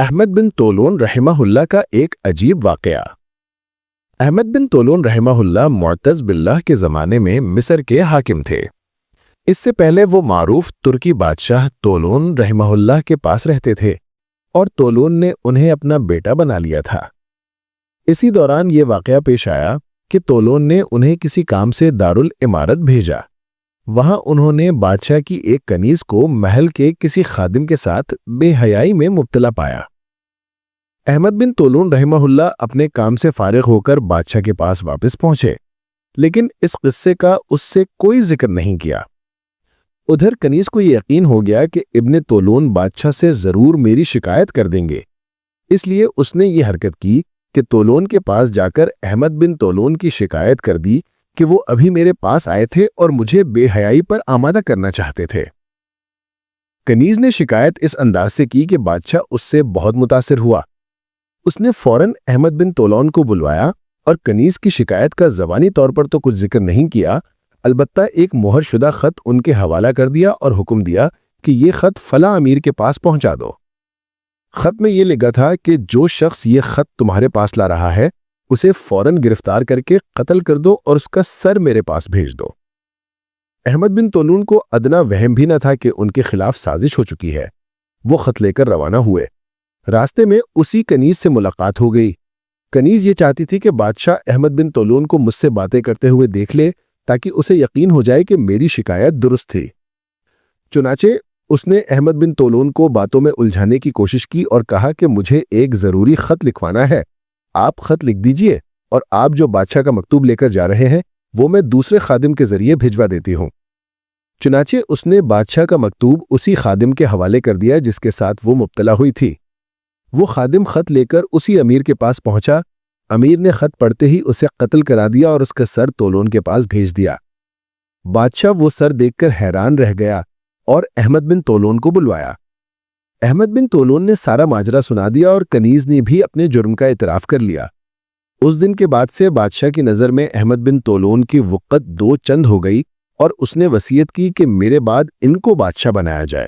احمد بن طولون رحمہ اللہ کا ایک عجیب واقعہ۔ احمد بن طولون رحمہ اللہ معتز باللہ کے زمانے میں مصر کے حاکم تھے۔ اس سے پہلے وہ معروف ترکی بادشاہ طولون رحمہ اللہ کے پاس رہتے تھے اور طولون نے انہیں اپنا بیٹا بنا لیا تھا۔ اسی دوران یہ واقعہ پیش آیا کہ طولون نے انہیں کسی کام سے دارالعمارت بھیجا۔ وہاں انہوں نے بادشاہ کی ایک کنیز کو محل کے کسی خادم کے ساتھ بے حیائی میں مبتلا پایا۔ احمد بن طولون رحمہ اللہ اپنے کام سے فارغ ہو کر بادشاہ کے پاس واپس پہنچے، لیکن اس قصے کا اس سے کوئی ذکر نہیں کیا۔ ادھر کنیز کو یہ یقین ہو گیا کہ ابن طولون بادشاہ سے ضرور میری شکایت کر دیں گے، اس لیے اس نے یہ حرکت کی کہ طولون کے پاس جا کر احمد بن طولون کی شکایت کر دی کہ وہ ابھی میرے پاس آئے تھے اور مجھے بے حیائی پر آمادہ کرنا چاہتے تھے۔ کنیز نے شکایت اس انداز سے کی کہ بادشاہ اس سے بہت متاثر ہوا۔ اس نے فوراً احمد بن طولون کو بلوایا اور کنیز کی شکایت کا زبانی طور پر تو کچھ ذکر نہیں کیا، البتہ ایک مہر شدہ خط ان کے حوالہ کر دیا اور حکم دیا کہ یہ خط فلاں امیر کے پاس پہنچا دو۔ خط میں یہ لکھا تھا کہ جو شخص یہ خط تمہارے پاس لا رہا ہے اسے فوراً گرفتار کر کے قتل کر دو اور اس کا سر میرے پاس بھیج دو۔ احمد بن طولون کو ادنا وہم بھی نہ تھا کہ ان کے خلاف سازش ہو چکی ہے۔ وہ خط لے کر روانہ ہوئے۔ راستے میں اسی کنیز سے ملاقات ہو گئی۔ کنیز یہ چاہتی تھی کہ بادشاہ احمد بن طولون کو مجھ سے باتیں کرتے ہوئے دیکھ لے تاکہ اسے یقین ہو جائے کہ میری شکایت درست تھی۔ چنانچہ اس نے احمد بن طولون کو باتوں میں الجھانے کی کوشش کی اور کہا کہ مجھے ایک ضروری خط لکھوانا ہے، آپ خط لکھ دیجئے اور آپ جو بادشاہ کا مکتوب لے کر جا رہے ہیں وہ میں دوسرے خادم کے ذریعے بھجوا دیتی ہوں۔ چنانچہ اس نے بادشاہ کا مکتوب اسی خادم کے حوالے کر دیا جس کے ساتھ وہ مبتلا ہوئی تھی۔ وہ خادم خط لے کر اسی امیر کے پاس پہنچا۔ امیر نے خط پڑھتے ہی اسے قتل کرا دیا اور اس کا سر طولون کے پاس بھیج دیا۔ بادشاہ وہ سر دیکھ کر حیران رہ گیا اور احمد بن طولون کو بلوایا۔ احمد بن طولون نے سارا ماجرا سنا دیا اور کنیز نے بھی اپنے جرم کا اعتراف کر لیا۔ اس دن کے بعد سے بادشاہ کی نظر میں احمد بن طولون کی وقت دو چند ہو گئی اور اس نے وصیت کی کہ میرے بعد ان کو بادشاہ بنایا جائے۔